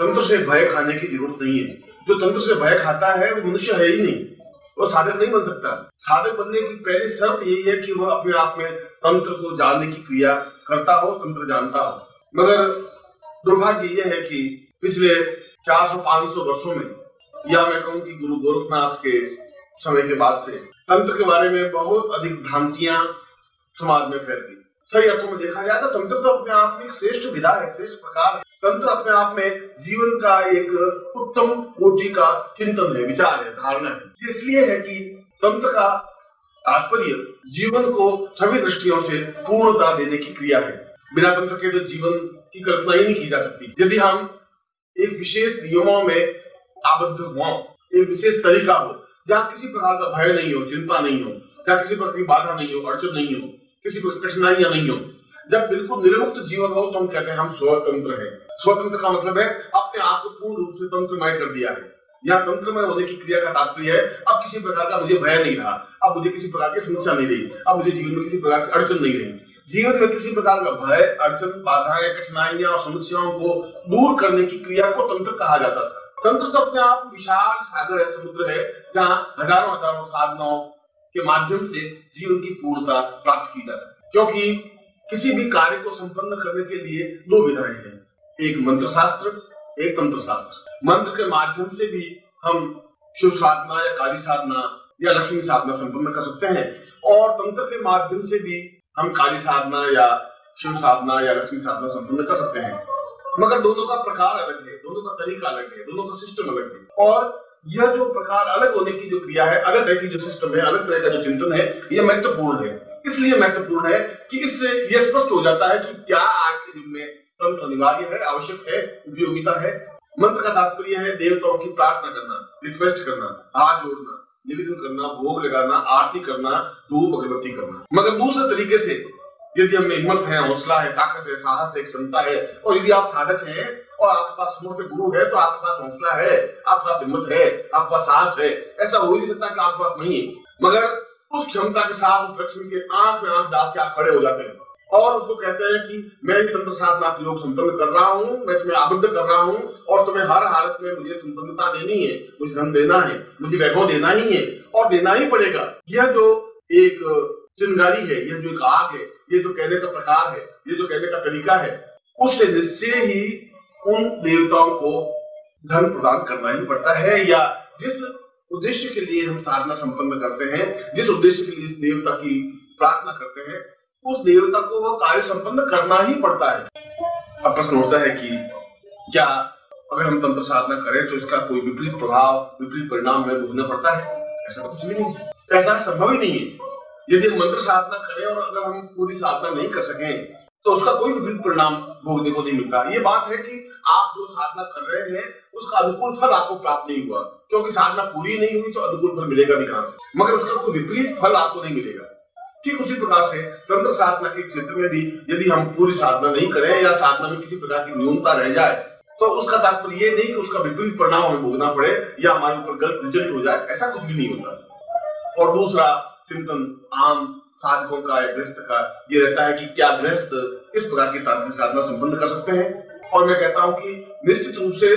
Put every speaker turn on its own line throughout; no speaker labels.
तंत्र से भय खाने की जरूरत नहीं है। जो तंत्र से भय खाता है वो मनुष्य है ही नहीं, वो साधक नहीं बन सकता। साधक बनने की पहली शर्त यही है कि वह अपने आप में तंत्र को जानने की क्रिया करता हो, तंत्र जानता हो। मगर दुर्भाग्य यह है कि पिछले 400-500 वर्षों में, या मैं कहूं कि गुरु गोरखनाथ के समय के बाद से, तंत्र के बारे में बहुत अधिक भ्रांतियां समाज में फैल गई। सही अर्थों में देखा जाए तो तंत्र तो अपने आप में एक श्रेष्ठ विधा है, श्रेष्ठ प्रकार है। तंत्र अपने आप में जीवन का एक उत्तम कोटि का चिंतन है, विचार है, धारणा है। ये इसलिए है कि तंत्र का तात्पर्य जीवन को सभी दृष्टियों से पूर्णता देने की क्रिया है। बिना तंत्र के तो जीवन की कल्पना ही नहीं की जा सकती। यदि हम एक विशेष नियमों में आबद्ध हों, एक विशेष तरीका हो जहाँ किसी प्रकार का भय नहीं हो, चिंता नहीं हो, जहाँ किसी प्रकार की बाधा नहीं हो, अड़चन नहीं हो, किसी प्रकार कठिनाइयां नहीं हो, जब बिल्कुल निर्मुक्त जीवन हो, तो हम कहते हैं हम स्वतंत्र हैं। स्वतंत्र का मतलब है अपने आप को पूर्ण रूप से तंत्रमय कर दिया है। यहाँ तंत्रमय होने की क्रिया का तात्पर्य है अब किसी प्रकार का मुझे भय नहीं रहा, अब मुझे किसी प्रकार की समस्या नहीं रही, अब मुझे जीवन में किसी प्रकार की अड़चन नहीं रही। जीवन में किसी प्रकार का भय, अड़चन, बाधाएं, कठिनाइयां और समस्याओं को दूर करने की क्रिया को तंत्र कहा जाता था। तंत्र तो अपने आप विशाल सागर है, समुद्र है, जहाँ हजारों हजारों साधनाओं के माध्यम से जीवन की पूर्णता प्राप्त की जा सकती है। क्योंकि किसी भी कार्य को संपन्न करने के लिए दो विधाएं हैं, एक मंत्र शास्त्र, एक तंत्र शास्त्र। मंत्र के माध्यम से भी हम शिव साधना या काली साधना या लक्ष्मी साधना संपन्न कर सकते हैं, और तंत्र के माध्यम से भी हम काली साधना या शिव साधना या लक्ष्मी साधना संपन्न कर सकते हैं। मगर दोनों का प्रकार अलग है, दोनों का तरीका अलग है, दोनों का सिस्टम अलग है। और यह जो प्रकार अलग होने की जो क्रिया है, अलग तरह की जो सिस्टम है, अलग तरह का जो चिंतन है, यह महत्वपूर्ण है। इसलिए महत्वपूर्ण है कि इससे यह स्पष्ट हो जाता है कि क्या आज के युग में तंत्र अनिवार्य है, आवश्यक है, उपयोगिता है। मंत्र का तात्पर्य है देवताओं की प्रार्थना करना, रिक्वेस्ट करना, हाथ जोड़ना, निवेदन करना, भोग लगाना, आरती करना, धूप अगरबत्ती करना। मगर दूसरे तरीके से यदि हमें हिम्मत है, हौसला है, ताकत है, साहस है, क्षमता है, और यदि आप साधक हैं और आपके पास समर्थ गुरु है, तो आपके पास हौसला है, आपके पास हिम्मत है, आपके पास साहस है। ऐसा हो ही नहीं सकता कि आपके पास नहीं है। मगर उस क्षमता के साथ उस लक्ष्मी के आंख में आंख डाल के आप खड़े हो जाते हैं और उसको कहते हैं कि मैं तंत्र साधना आप लोग संपन्न कर रहा हूँ, मैं तुम्हें आबद्ध कर रहा हूँ, और तुम्हें हर हालत में मुझे संपन्नता देनी है, मुझे धन देना है, मुझे वैभव देना ही है, और देना ही पड़ेगा। यह जो एक चिंगारी है, यह जो एक आग है, ये जो कहने का प्रकार है, ये जो कहने का तरीका है, उससे निश्चय ही उन देवताओं को धन प्रदान करना ही पड़ता है। या जिस उद्देश्य के लिए हम साधना संपन्न करते हैं, जिस उद्देश्य के लिए इस देवता की प्रार्थना करते हैं, उस देवता को वह कार्य संपन्न करना ही पड़ता है। अब प्रश्न उठता है कि क्या अगर हम तंत्र साधना करें तो इसका कोई विपरीत प्रभाव, विपरीत परिणाम हमें भोगना पड़ता है? ऐसा कुछ भी नहीं है, ऐसा संभव ही नहीं है। यदि हम मंत्र साधना करें और अगर हम पूरी साधना नहीं कर सकें तो उसका कोई विपरीत परिणाम भोगने को नहीं मिलता। ये बात है कि आप जो साधना कर रहे हैं उसका अनुकूल फल आपको प्राप्त नहीं हुआ, क्योंकि साधना पूरी नहीं हुई तो अनुकूल फल मिलेगा भी कहां से। मगर उसका कोई विपरीत फल आपको नहीं मिलेगा। ठीक उसी प्रकार से तंत्र साधना के क्षेत्र में भी यदि हम पूरी साधना नहीं करें या साधना में किसी प्रकार की न्यूनता रह जाए तो उसका तात्पर्य ये नहीं कि उसका विपरीत परिणाम हमें भोगना पड़े या हमारे ऊपर गलत रिजल्ट हो जाए, ऐसा कुछ भी नहीं होता। और दूसरा चिंतन आम साधकों का या गृहस्थ का ये रहता है कि क्या गृहस्थ इस प्रकार की तांत्रिक साधना संपन्न कर सकते हैं? और मैं कहता हूं कि निश्चित रूप से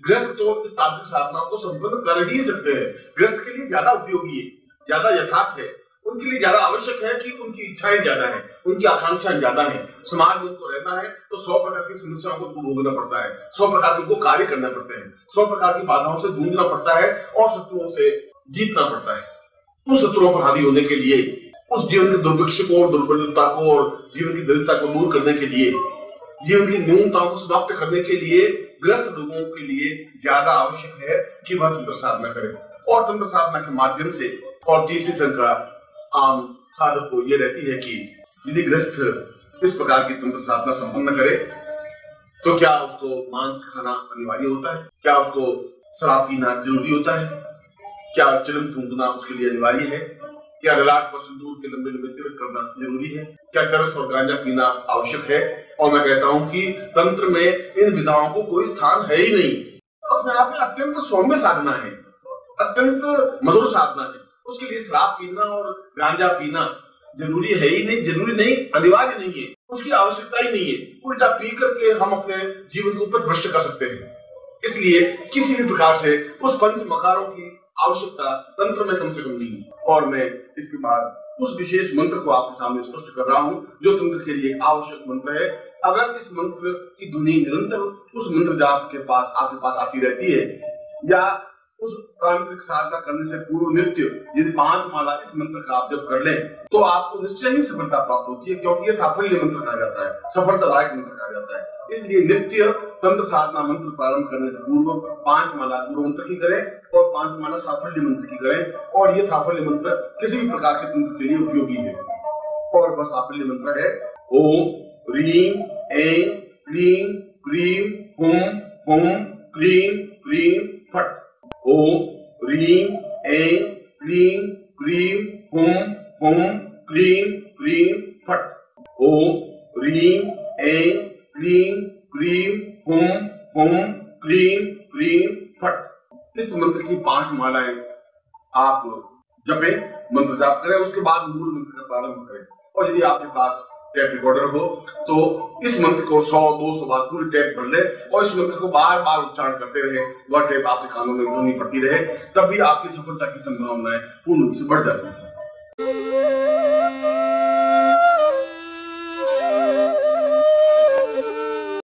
गृहस्थ तो इस तांत्रिक साधना को संपन्न कर ही सकते हैं। गृहस्थ के लिए ज्यादा उपयोगी है, ज्यादा यथार्थ है, उनके लिए ज्यादा आवश्यक है कि उनकी इच्छाएं ज्यादा है, उनकी आकांक्षाएं ज्यादा है। समाज में उनको रहना है तो 100 प्रकार की समस्याओं को भोगना पड़ता है, 100 प्रकार के उनको कार्य करना पड़ते हैं, 100 प्रकार की बाधाओं से जूझना पड़ता है और शत्रुओं से जीतना पड़ता है। उन शत्रुओं पर हावी होने के लिए, उस जीवन के दुर्भिक्ष को, दुर्बलता को और जीवन की दरिद्रता को दूर करने के लिए, जीवन की न्यूनताओं को समाप्त करने के लिए ग्रस्त लोगों के लिए ज्यादा आवश्यक है कि वह तंत्र साधना करें। और तंत्र साधना के माध्यम से और तीसरी शंका आम साधक को यह रहती है कि यदि गृहस्थ इस प्रकार की तंत्र साधना संपन्न करे तो क्या उसको मांस खाना अनिवार्य होता है? क्या उसको शराब पीना जरूरी होता है? क्या चिलम फूंकना उसके लिए अनिवार्य है? क्या ललाट पर सिंदूर के लंबे लंबे तिलक करना जरूरी है? क्या चरस और गांजा पीना आवश्यक है? और मैं कहता हूं कि तंत्र में इन विधाओं को कोई स्थान है ही नहीं। अपने आप में अत्यंत सौम्य साधना है, अत्यंत मधुर साधना है। उसके लिए शराब पीना और गांजा पीना जरूरी है ही नहीं, जरूरी नहीं, अनिवार्य नहीं है, उसकी आवश्यकता ही नहीं है। उल्टा पी करके हम अपने जीवन को भ्रष्ट कर सकते हैं। इसलिए किसी भी प्रकार से उस पंच मकारों की आवश्यकता तंत्र में कम से कम नहीं है। और मैं इसके बाद उस विशेष मंत्र को आपके सामने स्पष्ट कर रहा हूं जो तंत्र के लिए आवश्यक मंत्र है। अगर इस मंत्र की ध्वनि निरंतर उस मंत्र जाप के पास आपके पास आती रहती है या उस तांत्रिक साधना करने से पूर्व नित्य यदि 5 माला इस मंत्र का आप जब कर लें तो आपको निश्चय ही सफलता प्राप्त होती है, क्योंकि ये साफल्य मंत्र कहा जाता है, सफलतादायक मंत्र कहा जाता है। इसलिए नित्य तंत्र साधना मंत्र प्रारंभ करने से पूर्व 5 माला गुरु मंत्र की करें और 5 माला साफल्य मंत्र की करें। और ये साफल्य मंत्र किसी भी प्रकार के तंत्र के लिए उपयोगी है। और वह साफल्य मंत्र है ओम ह्रीं ऐं क्लीं क्रीं हुम क्लीं क्रीं फट। ओम ह्रीं ऐं क्लीं क्रीं हुम क्लीं क्रीं फट। ओम ह्रीं ऐं क्लीं क्रीं हुम क्लीं क्रीं फट। इस मंत्र की 5 मालाएं आप जपें, मंत्र जाप करें, उसके बाद मूल मंत्र का प्रारंभ करें। और यदि आपके पास टेप रिकॉर्डर हो तो इस मंत्र को 100-200 बार पूरी टेप भर ले और इस मंत्र को बार बार उच्चारण करते रहे, वह टेप आपके कानों में ध्वनि पड़ती रहे, तब भी आपकी सफलता की संभावनाएं पूर्ण रूप से बढ़ जाती है।